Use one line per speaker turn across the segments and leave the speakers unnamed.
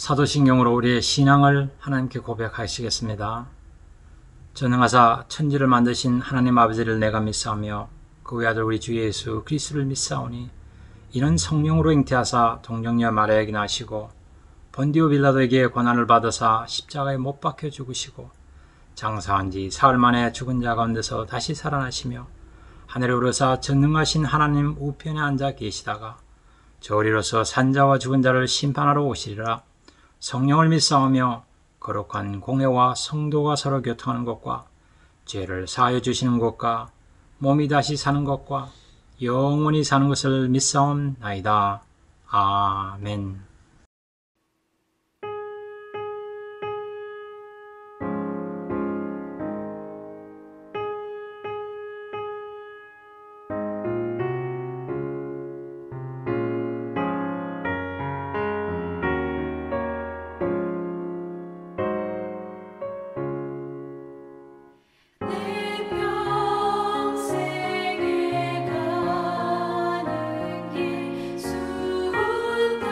사도신경으로 우리의 신앙을 하나님께 고백하시겠습니다. 전능하사 천지를 만드신 하나님 아버지를 내가 믿사오며 그 외아들 우리 주 예수 그리스도를 믿사오니 이는 성령으로 잉태하사 동정녀 마리아에게 나시고 본디오 빌라도에게 고난을 받으사 십자가에 못 박혀 죽으시고 장사한 지 사흘 만에 죽은 자 가운데서 다시 살아나시며 하늘에 오르사 전능하신 하나님 우편에 앉아 계시다가 저리로서 산자와 죽은 자를 심판하러 오시리라. 성령을 믿사오며 거룩한 공회와 성도가 서로 교통하는 것과 죄를 사하여 주시는 것과 몸이 다시 사는 것과 영원히 사는 것을 믿사옵나이다. 아멘.
평생에 가는 길 수고가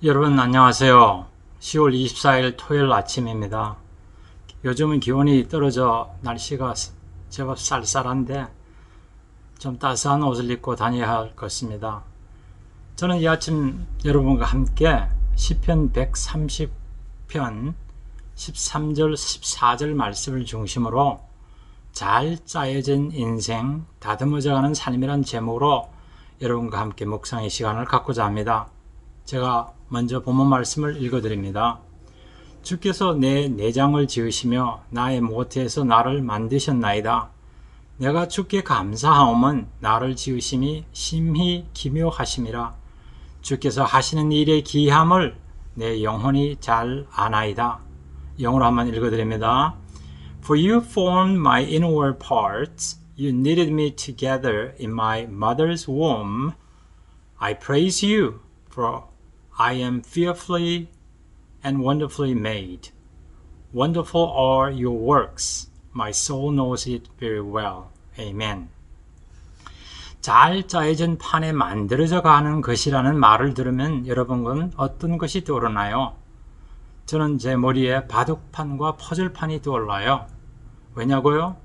여러분 안녕하세요. 10월 24일 토요일 아침입니다. 요즘은 기온이 떨어져 날씨가 제법 쌀쌀한데 좀 따스한 옷을 입고 다녀야 할 것입니다. 저는 이 아침 여러분과 함께 시편 130편 13절 14절 말씀을 중심으로 잘 짜여진 인생 다듬어져가는 삶이란 제목으로 여러분과 함께 묵상의 시간을 갖고자 합니다. 제가 먼저 본문 말씀을 읽어드립니다. 주께서 내 내장을 지으시며 나의 모태에서 나를 만드셨나이다. 내가 주께 감사하옴은 나를 지으심이 심히 기묘하심이라. 주께서 하시는 일의 기함을 내 영혼이 잘 아나이다. 영어로 한번 읽어드립니다. For you formed my inward parts, you knitted me together in my mother's womb. I praise you, for I am fearfully and wonderfully made. Wonderful are your works. My soul knows it very well. Amen. 잘 짜여진 판에 만들어져 가는 것이라는 말을 들으면 여러분은 어떤 것이 떠오르나요? 저는 제 머리에 바둑판과 퍼즐판이 떠올라요. 왜냐고요?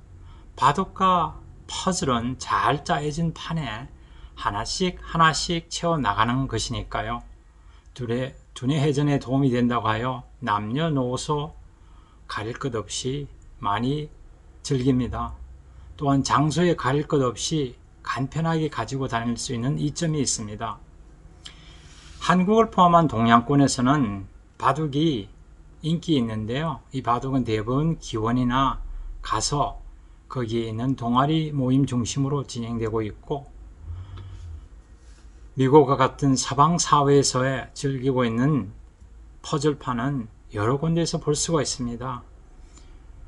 바둑과 퍼즐은 잘 짜여진 판에 하나씩 채워나가는 것이니까요. 두뇌 회전에 도움이 된다고 하여 남녀노소 가릴 것 없이 많이 즐깁니다. 또한 장소에 가릴 것 없이 간편하게 가지고 다닐 수 있는 이점이 있습니다. 한국을 포함한 동양권에서는 바둑이 인기 있는데요. 이 바둑은 대부분 기원이나 가서 거기에 있는 동아리 모임 중심으로 진행되고 있고, 미국과 같은 서방 사회에서 즐기고 있는 퍼즐판은 여러 군데에서 볼 수가 있습니다.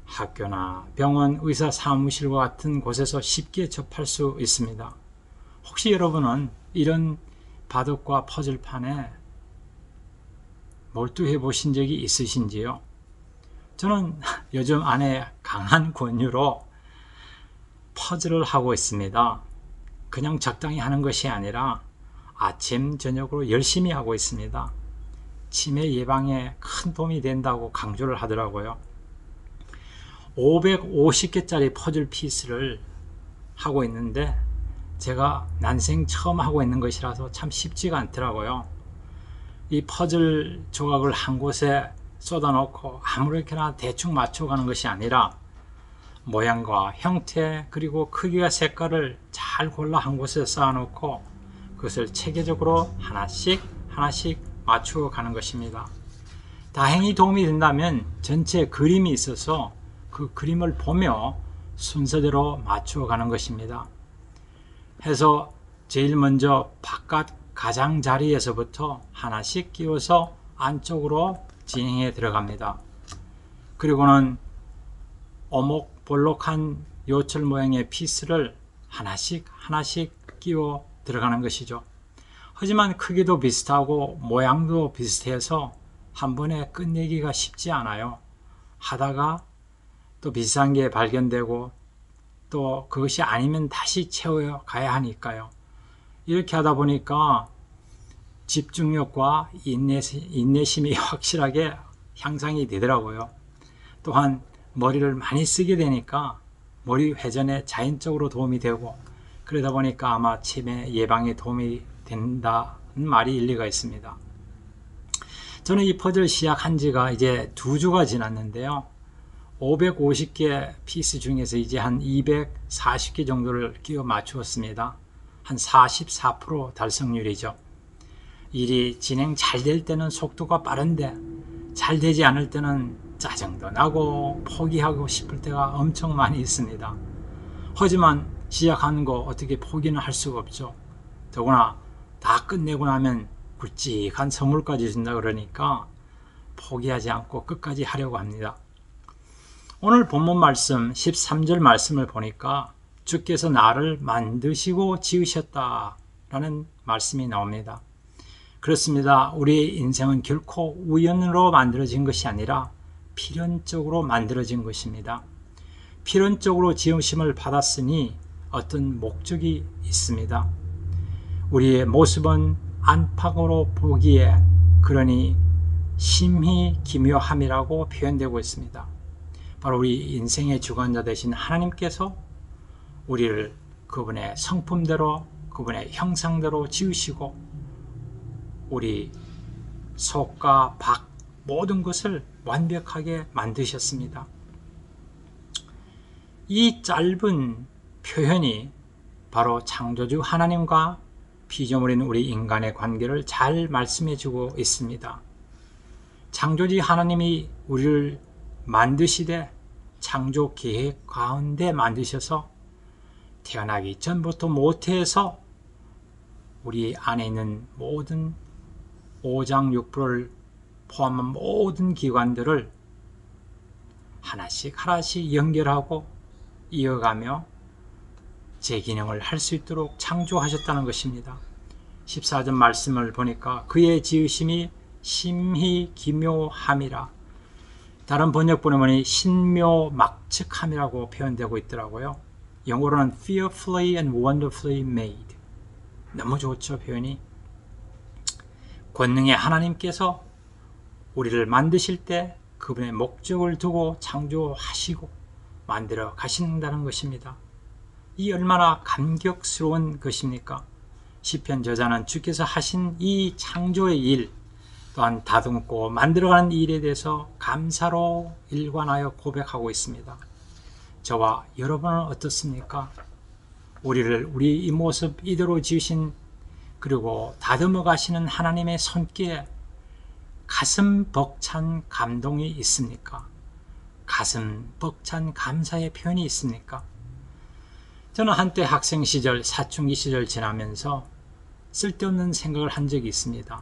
학교나 병원, 의사 사무실과 같은 곳에서 쉽게 접할 수 있습니다. 혹시 여러분은 이런 바둑과 퍼즐판에 몰두해 보신 적이 있으신지요? 저는 요즘 아내의 강한 권유로 퍼즐을 하고 있습니다. 그냥 적당히 하는 것이 아니라 아침, 저녁으로 열심히 하고 있습니다. 치매 예방에 큰 도움이 된다고 강조를 하더라고요. 550개짜리 퍼즐 피스를 하고 있는데 제가 난생 처음 하고 있는 것이라서 참 쉽지가 않더라고요. 이 퍼즐 조각을 한 곳에 쏟아놓고 아무렇게나 대충 맞춰가는 것이 아니라 모양과 형태 그리고 크기와 색깔을 잘 골라 한 곳에 쌓아놓고 그것을 체계적으로 하나씩 맞추어 가는 것입니다. 다행히 도움이 된다면 전체 그림이 있어서 그 그림을 보며 순서대로 맞추어 가는 것입니다. 해서 제일 먼저 바깥 가장자리에서부터 하나씩 끼워서 안쪽으로 진행해 들어갑니다. 그리고는 오목볼록한 요철 모양의 피스를 하나씩 끼워 들어가는 것이죠. 하지만 크기도 비슷하고 모양도 비슷해서 한 번에 끝내기가 쉽지 않아요. 하다가 또 비슷한 게 발견되고 또 그것이 아니면 다시 채워 가야 하니까요. 이렇게 하다 보니까 집중력과 인내심이 확실하게 향상이 되더라고요. 또한 머리를 많이 쓰게 되니까 머리 회전에 자연적으로 도움이 되고, 그러다 보니까 아마 치매 예방에 도움이 된다는 말이 일리가 있습니다. 저는 이 퍼즐 시작한 지가 이제 2주가 지났는데요. 550개 피스 중에서 이제 한 240개 정도를 끼워 맞추었습니다. 한 44% 달성률이죠. 일이 진행 잘 될 때는 속도가 빠른데 잘 되지 않을 때는 짜증도 나고 포기하고 싶을 때가 엄청 많이 있습니다. 하지만 시작하는 거 어떻게 포기는 할 수가 없죠. 더구나 다 끝내고 나면 굵직한 선물까지 준다 그러니까 포기하지 않고 끝까지 하려고 합니다. 오늘 본문 말씀 13절 말씀을 보니까 주께서 나를 만드시고 지으셨다라는 말씀이 나옵니다. 그렇습니다. 우리의 인생은 결코 우연으로 만들어진 것이 아니라 필연적으로 만들어진 것입니다. 필연적으로 지으심을 받았으니 어떤 목적이 있습니다. 우리의 모습은 안팎으로 보기에 그러니 심히 기묘함이라고 표현되고 있습니다. 바로 우리 인생의 주관자 되신 하나님께서 우리를 그분의 성품대로, 그분의 형상대로 지으시고 우리 속과 밖 모든 것을 완벽하게 만드셨습니다. 이 짧은 표현이 바로 창조주 하나님과 피조물인 우리 인간의 관계를 잘 말씀해주고 있습니다. 창조주 하나님이 우리를 만드시되 창조 계획 가운데 만드셔서 태어나기 전부터 모태에서 우리 안에 있는 모든 오장육부를 포함한 모든 기관들을 하나씩 하나씩 연결하고 이어가며 제 기능을 할 수 있도록 창조하셨다는 것입니다. 14절 말씀을 보니까 그의 지으심이 심히 기묘함이라. 다른 번역본에 보니 신묘막측함이라고 표현되고 있더라고요. 영어로는 fearfully and wonderfully made. 너무 좋죠, 표현이. 권능의 하나님께서 우리를 만드실 때 그분의 목적을 두고 창조하시고 만들어 가신다는 것입니다. 이 얼마나 감격스러운 것입니까? 시편 저자는 주께서 하신 이 창조의 일 또한 다듬고 만들어가는 일에 대해서 감사로 일관하여 고백하고 있습니다. 저와 여러분은 어떻습니까? 우리 이 모습 이대로 지으신 그리고 다듬어 가시는 하나님의 손길에 가슴 벅찬 감동이 있습니까? 가슴 벅찬 감사의 표현이 있습니까? 저는 한때 학생 시절, 사춘기 시절 지나면서 쓸데없는 생각을 한 적이 있습니다.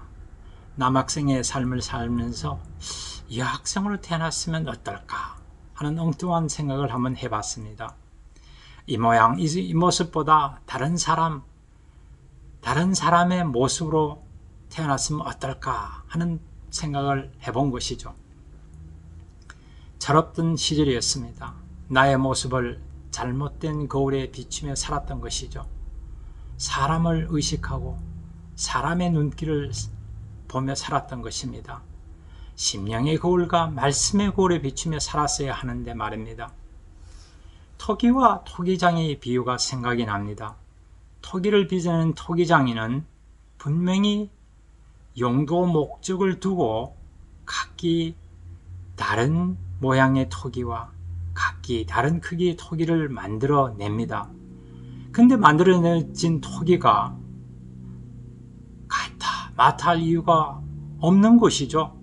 남학생의 삶을 살면서 여학생으로 태어났으면 어떨까 하는 엉뚱한 생각을 한번 해봤습니다. 이 모양, 이 모습보다 다른 사람의 모습으로 태어났으면 어떨까 하는 생각을 해본 것이죠. 철없던 시절이었습니다. 나의 모습을 잘못된 거울에 비추며 살았던 것이죠. 사람을 의식하고 사람의 눈길을 보며 살았던 것입니다. 심령의 거울과 말씀의 거울에 비추며 살았어야 하는데 말입니다. 토기와 토기장의 비유가 생각이 납니다. 토기를 빚어낸 토기장이는 분명히 용도 목적을 두고 각기 다른 모양의 토기와 각기 다른 크기의 토기를 만들어냅니다. 근데 만들어진 토기가 같아 마타 할 이유가 없는 것이죠.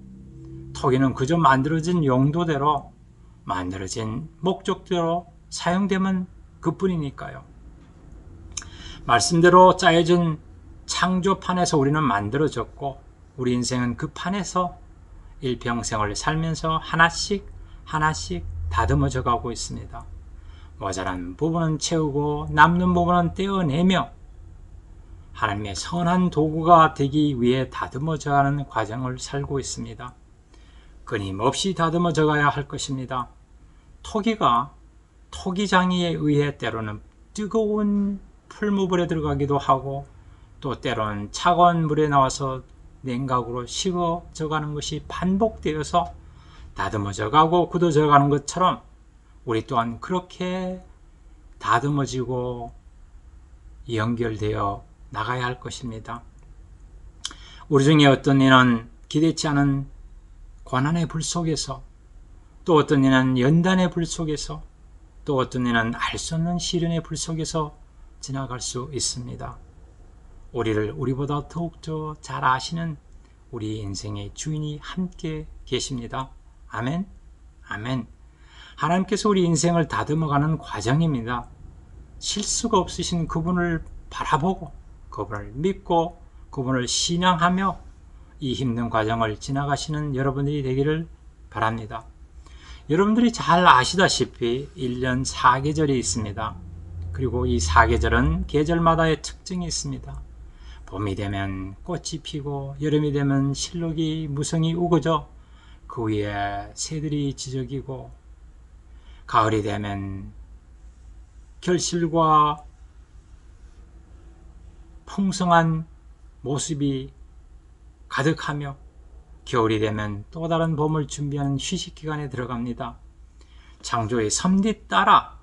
토기는 그저 만들어진 용도대로 만들어진 목적대로 사용되면 그뿐이니까요. 말씀대로 짜여진 창조판에서 우리는 만들어졌고 우리 인생은 그 판에서 일평생을 살면서 하나씩 다듬어져 가고 있습니다. 모자란 부분은 채우고 남는 부분은 떼어내며 하나님의 선한 도구가 되기 위해 다듬어져 가는 과정을 살고 있습니다. 끊임없이 다듬어져 가야 할 것입니다. 토기가 토기장이에 의해 때로는 뜨거운 풀무불에 들어가기도 하고 또 때로는 차가운 물에 나와서 냉각으로 식어져 가는 것이 반복되어서 다듬어져 가고 굳어져 가는 것처럼 우리 또한 그렇게 다듬어지고 연결되어 나가야 할 것입니다. 우리 중에 어떤 이는 기대치 않은 고난의 불 속에서 또 어떤 이는 연단의 불 속에서 또 어떤 이는 알 수 없는 시련의 불 속에서 지나갈 수 있습니다. 우리를 우리보다 더욱더 잘 아시는 우리 인생의 주인이 함께 계십니다. 아멘. 아멘. 하나님께서 우리 인생을 다듬어가는 과정입니다. 실수가 없으신 그분을 바라보고 그분을 믿고 그분을 신앙하며 이 힘든 과정을 지나가시는 여러분들이 되기를 바랍니다. 여러분들이 잘 아시다시피 1년 4계절이 있습니다. 그리고 이 4계절은 계절마다의 특징이 있습니다. 봄이 되면 꽃이 피고 여름이 되면 실록이 무성이 우거져 그 위에 새들이 지저귀고 가을이 되면 결실과 풍성한 모습이 가득하며 겨울이 되면 또 다른 봄을 준비하는 휴식기간에 들어갑니다. 창조의 섭리 따라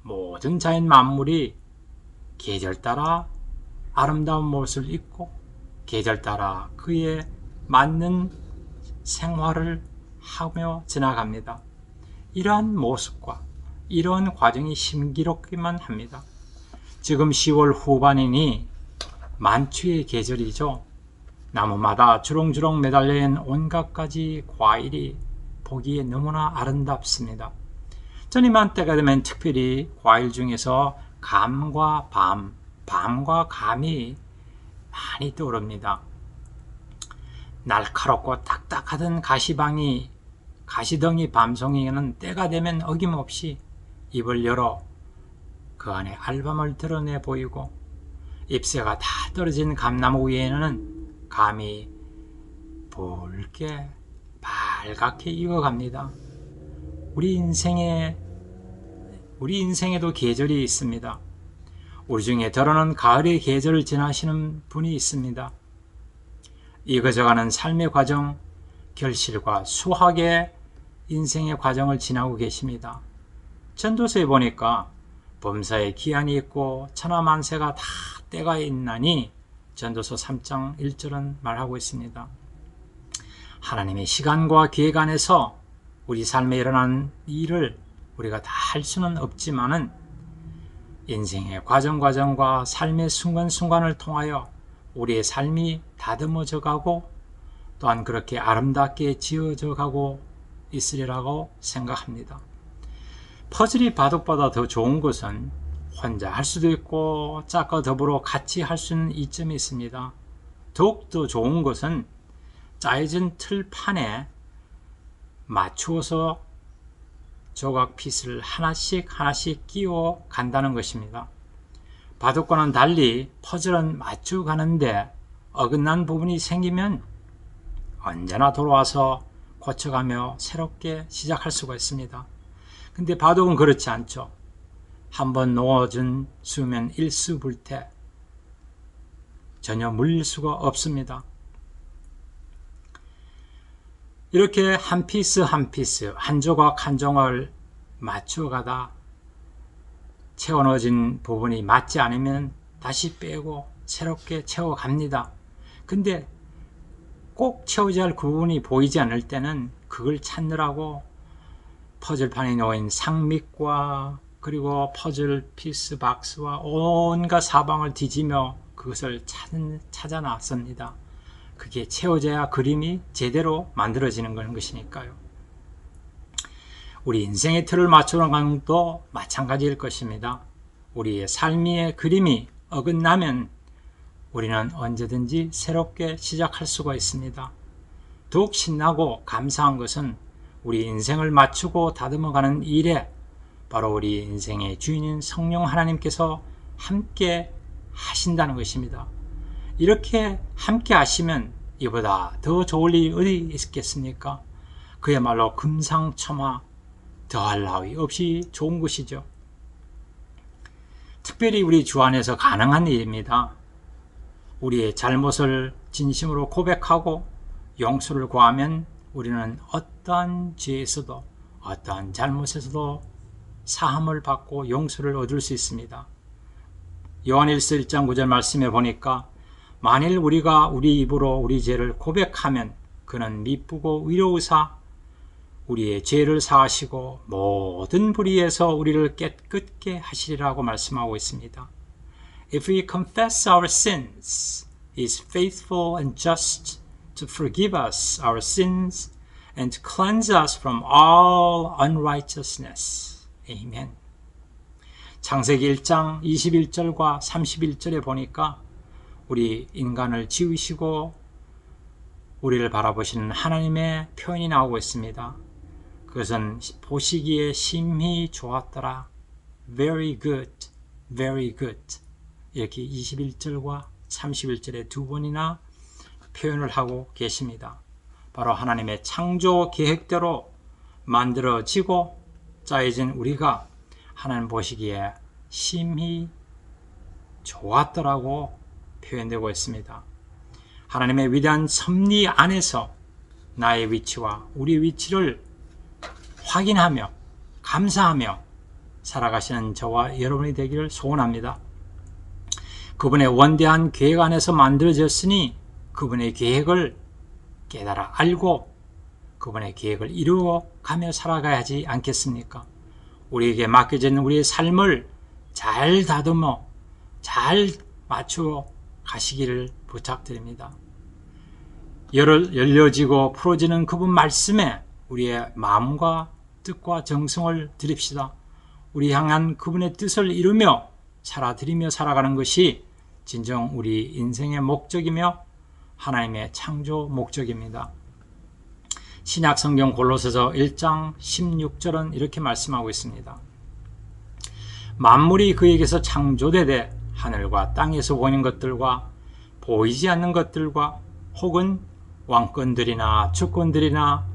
모든 자연 만물이 계절 따라 아름다운 모습을 입고 계절 따라 그에 맞는 생활을 하며 지나갑니다. 이러한 모습과 이러한 과정이 신기롭기만 합니다. 지금 10월 후반이니 만추의 계절이죠. 나무마다 주렁주렁 매달려 있는 온갖 가지 과일이 보기에 너무나 아름답습니다. 전 이맘때가 되면 특별히 과일 중에서 감과 밤과 감이 많이 떠오릅니다. 날카롭고 딱딱하던 가시덩이 밤송이는 때가 되면 어김없이 입을 열어 그 안에 알밤을 드러내 보이고, 잎새가 다 떨어진 감나무 위에는 감이 붉게 빨갛게 익어갑니다. 우리 인생에도 계절이 있습니다. 우리 중에 더러는 가을의 계절을 지나시는 분이 있습니다. 익어져가는 삶의 과정, 결실과 수확의 인생의 과정을 지나고 계십니다. 전도서에 보니까 범사에 기한이 있고 천하만세가 다 때가 있나니 전도서 3장 1절은 말하고 있습니다. 하나님의 시간과 계획 안에서 우리 삶에 일어난 일을 우리가 다 할 수는 없지만은 인생의 과정과 삶의 순간순간을 통하여 우리의 삶이 다듬어져 가고 또한 그렇게 아름답게 지어져 가고 있으리라고 생각합니다. 퍼즐이 바둑보다 더 좋은 것은 혼자 할 수도 있고 짝과 더불어 같이 할 수 있는 이점이 있습니다. 더욱더 좋은 것은 짜여진 틀판에 맞추어서 조각 핏을 하나씩 끼워 간다는 것입니다. 바둑과는 달리 퍼즐은 맞추어 가는데 어긋난 부분이 생기면 언제나 돌아와서 고쳐가며 새롭게 시작할 수가 있습니다. 근데 바둑은 그렇지 않죠. 한번 놓아준 수면 일수불태, 전혀 물릴 수가 없습니다. 이렇게 한 피스 한 조각 한 조각을 맞춰가다 채워 넣어진 부분이 맞지 않으면 다시 빼고 새롭게 채워갑니다. 근데 꼭 채워져야 할 부분이 보이지 않을 때는 그걸 찾느라고 퍼즐판에 놓인 상믹과 그리고 퍼즐 피스 박스와 온갖 사방을 뒤지며 그것을 찾아 나섭니다. 그게 채워져야 그림이 제대로 만들어지는 것이니까요. 우리 인생의 틀을 맞춰가는 것도 마찬가지일 것입니다. 우리의 삶의 그림이 어긋나면 우리는 언제든지 새롭게 시작할 수가 있습니다. 더욱 신나고 감사한 것은 우리 인생을 맞추고 다듬어가는 일에 바로 우리 인생의 주인인 성령 하나님께서 함께 하신다는 것입니다. 이렇게 함께 하시면 이보다 더 좋을 일이 어디 있겠습니까? 그야말로 금상첨화, 더할 나위 없이 좋은 것이죠. 특별히 우리 주 안에서 가능한 일입니다. 우리의 잘못을 진심으로 고백하고 용서를 구하면 우리는 어떠한 죄에서도 어떠한 잘못에서도 사함을 받고 용서를 얻을 수 있습니다. 요한일서 1장 9절 말씀에 보니까 만일 우리가 우리 입으로 우리 죄를 고백하면 그는 미쁘고 의로우사 우리의 죄를 사하시고 모든 불의에서 우리를 깨끗게 하시리라고 말씀하고 있습니다. If we confess our sins, He is faithful and just to forgive us our sins and to cleanse us from all unrighteousness. Amen. 창세기 1장 21절과 31절에 보니까 우리 인간을 지으시고 우리를 바라보시는 하나님의 표현이 나오고 있습니다. 그것은 보시기에 심히 좋았더라. Very good, very good. 이렇게 21절과 31절에 두 번이나 표현을 하고 계십니다. 바로 하나님의 창조 계획대로 만들어지고 짜여진 우리가 하나님 보시기에 심히 좋았더라고 표현되고 있습니다. 하나님의 위대한 섭리 안에서 나의 위치와 우리 위치를 확인하며 감사하며 살아가시는 저와 여러분이 되기를 소원합니다. 그분의 원대한 계획 안에서 만들어졌으니 그분의 계획을 깨달아 알고 그분의 계획을 이루어가며 살아가야 하지 않겠습니까? 우리에게 맡겨진 우리의 삶을 잘 다듬어 잘 맞추어 가시기를 부탁드립니다. 열려지고 풀어지는 그분 말씀에 우리의 마음과 뜻과 정성을 드립시다. 우리 향한 그분의 뜻을 이루며 살아드리며 살아가는 것이 진정 우리 인생의 목적이며 하나님의 창조 목적입니다. 신약 성경 골로새서 1장 16절은 이렇게 말씀하고 있습니다. 만물이 그에게서 창조되되 하늘과 땅에서 보이는 것들과 보이지 않는 것들과 혹은 왕권들이나 주권들이나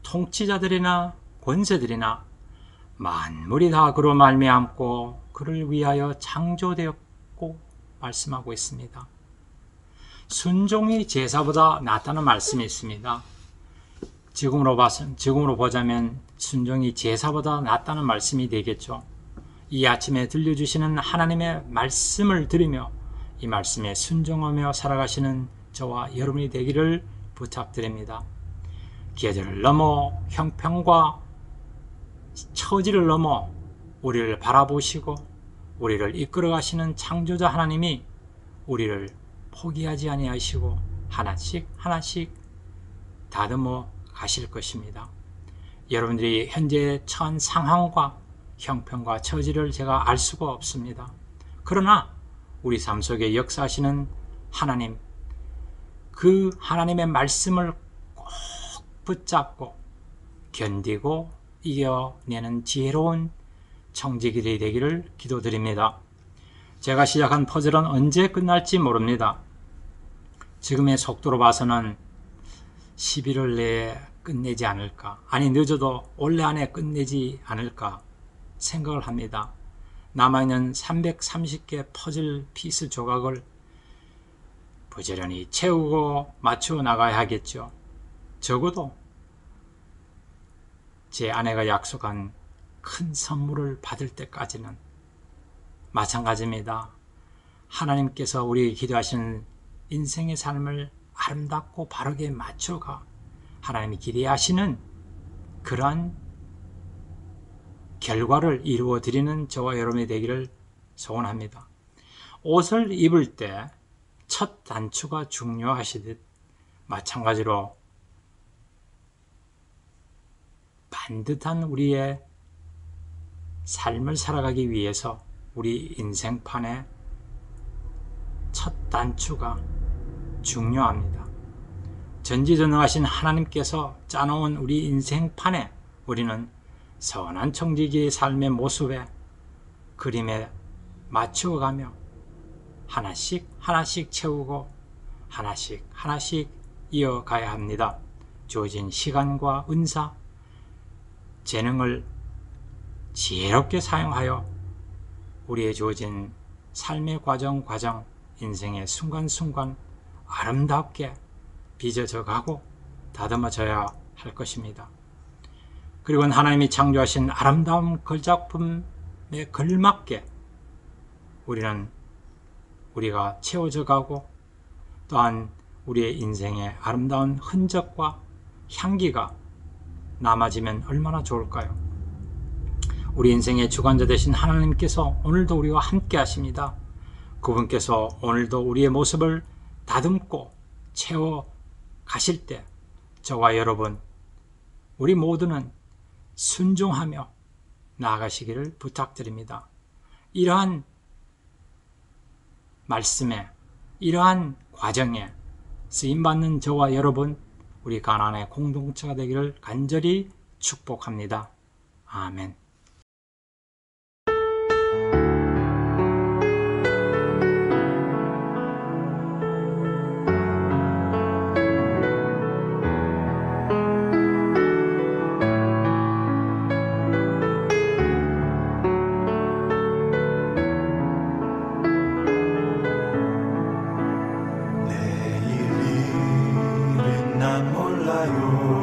통치자들이나 권세들이나 만물이 다 그로 말미암고 그를 위하여 창조되었고 말씀하고 있습니다. 순종이 제사보다 낫다는 말씀이 있습니다. 지금으로 보자면 순종이 제사보다 낫다는 말씀이 되겠죠. 이 아침에 들려주시는 하나님의 말씀을 들으며 이 말씀에 순종하며 살아가시는 저와 여러분이 되기를 부탁드립니다. 계절을 넘어 형편과 처지를 넘어 우리를 바라보시고 우리를 이끌어 가시는 창조자 하나님이 우리를 포기하지 아니하시고 하나씩 하나씩 다듬어 가실 것입니다. 여러분들이 현재 처한 상황과 형편과 처지를 제가 알 수가 없습니다. 그러나 우리 삶 속에 역사하시는 하나님, 그 하나님의 말씀을 꼭 붙잡고 견디고 이겨내는 지혜로운 청지기들이 되기를 기도드립니다. 제가 시작한 퍼즐은 언제 끝날지 모릅니다. 지금의 속도로 봐서는 11월 내에 끝내지 않을까, 아니 늦어도 올해 안에 끝내지 않을까 생각을 합니다. 남아있는 330개 퍼즐 피스 조각을 부지런히 채우고 맞추어 나가야 하겠죠. 적어도 제 아내가 약속한 큰 선물을 받을 때까지는 마찬가지입니다. 하나님께서 우리에게 기도하시는 인생의 삶을 아름답고 바르게 맞춰가 하나님이 기대하시는 그러한 결과를 이루어 드리는 저와 여러분이 되기를 소원합니다. 옷을 입을 때 첫 단추가 중요하시듯 마찬가지로 반듯한 우리의 삶을 살아가기 위해서 우리 인생판에 첫 단추가 중요합니다. 전지전능하신 하나님께서 짜놓은 우리 인생판에 우리는 선한 청지기의 삶의 모습에 그림에 맞추어가며 하나씩 하나씩 채우고 하나씩 하나씩 이어가야 합니다. 주어진 시간과 은사, 재능을 지혜롭게 사용하여 우리의 주어진 삶의 과정, 인생의 순간순간 아름답게 빚어져 가고 다듬어져야 할 것입니다. 그리고 하나님이 창조하신 아름다운 걸작품에 걸맞게 우리가 채워져 가고 또한 우리의 인생의 아름다운 흔적과 향기가 남아지면 얼마나 좋을까요? 우리 인생의 주관자 되신 하나님께서 오늘도 우리와 함께 하십니다. 그분께서 오늘도 우리의 모습을 다듬고 채워 가실 때 저와 여러분, 우리 모두는 순종하며 나아가시기를 부탁드립니다. 이러한 말씀에, 이러한 과정에 쓰임받는 저와 여러분, 우리 가나안의 공동체가 되기를 간절히 축복합니다. 아멘.
내일 일은 난 몰라요.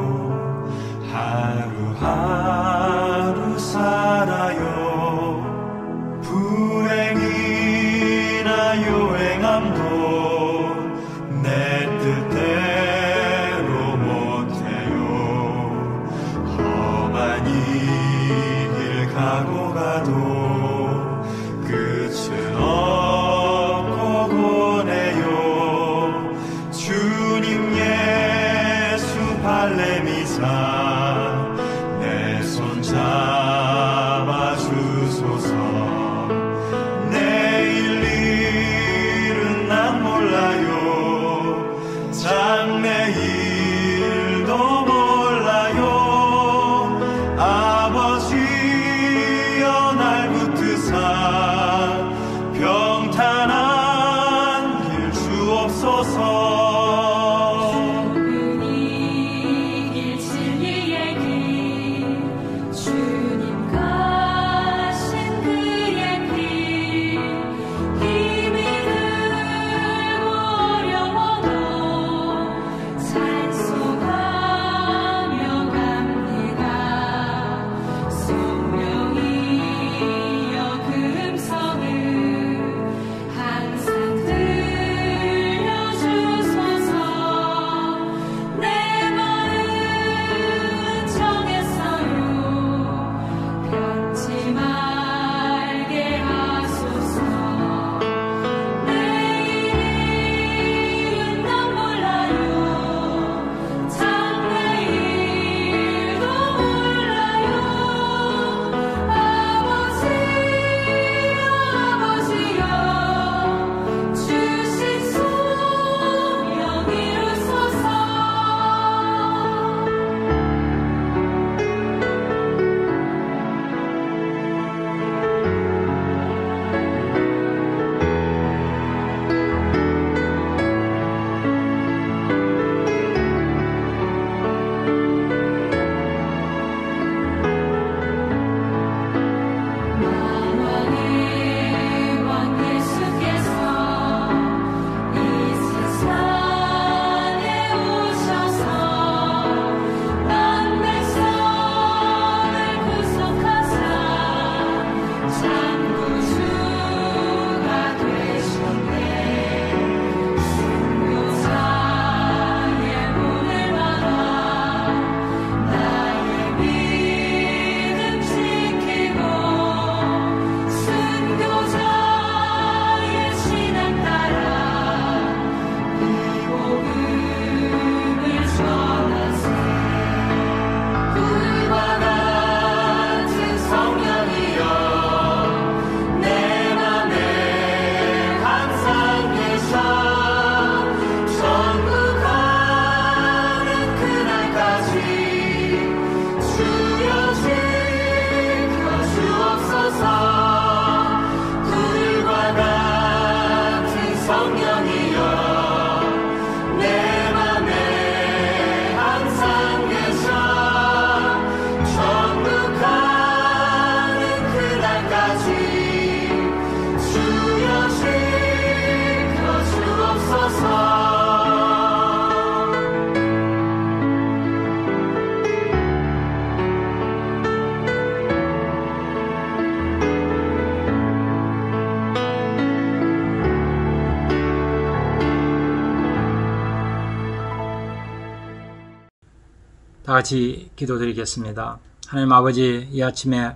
다 같이 기도드리겠습니다. 하나님 아버지, 이 아침에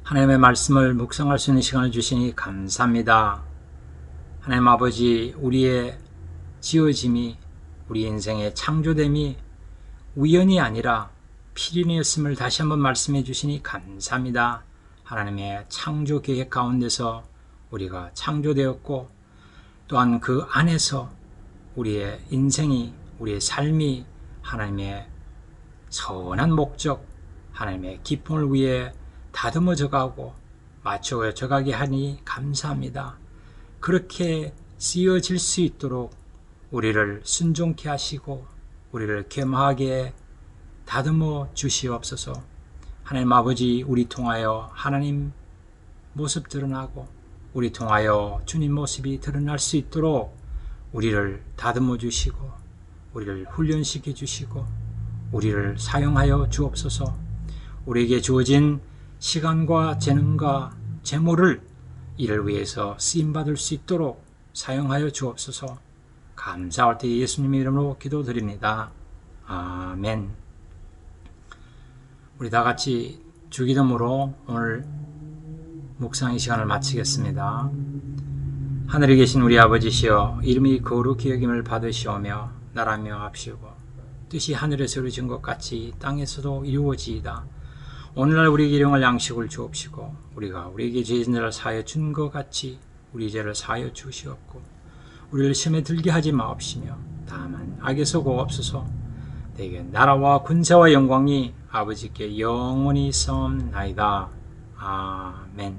하나님의 말씀을 묵상할 수 있는 시간을 주시니 감사합니다. 하나님 아버지, 우리의 지어짐이, 우리 인생의 창조됨이 우연이 아니라 필연이었음을 다시 한번 말씀해 주시니 감사합니다. 하나님의 창조 계획 가운데서 우리가 창조되었고, 또한 그 안에서 우리의 인생이, 우리의 삶이 하나님의 선한 목적, 하나님의 기쁨을 위해 다듬어져 가고 맞춰져 가게 하니 감사합니다. 그렇게 쓰여질 수 있도록 우리를 순종케 하시고 우리를 겸하게 다듬어 주시옵소서. 하나님 아버지, 우리 통하여 하나님 모습 드러나고 우리 통하여 주님 모습이 드러날 수 있도록 우리를 다듬어 주시고 우리를 훈련시켜 주시고 우리를 사용하여 주옵소서. 우리에게 주어진 시간과 재능과 재물을 이를 위해서 쓰임받을 수 있도록 사용하여 주옵소서. 감사할 때 예수님의 이름으로 기도드립니다. 아멘. 우리 다 같이 주기도문으로 오늘 묵상의 시간을 마치겠습니다. 하늘에 계신 우리 아버지시여, 이름이 거룩히 여김을 받으시오며 나라 명하옵시고 뜻이 하늘에서 이루어진 것 같이 땅에서도 이루어지이다. 오늘날 우리에게 일용할 양식을 주옵시고 우리가 우리에게 죄진 자를 사하여 준 것 같이 우리 죄를 사하여 주시옵고 우리를 시험에 들게 하지 마옵시며 다만 악에서 구하옵소서. 내게 나라와 군사와 영광이 아버지께 영원히 있사옵나이다. 아멘.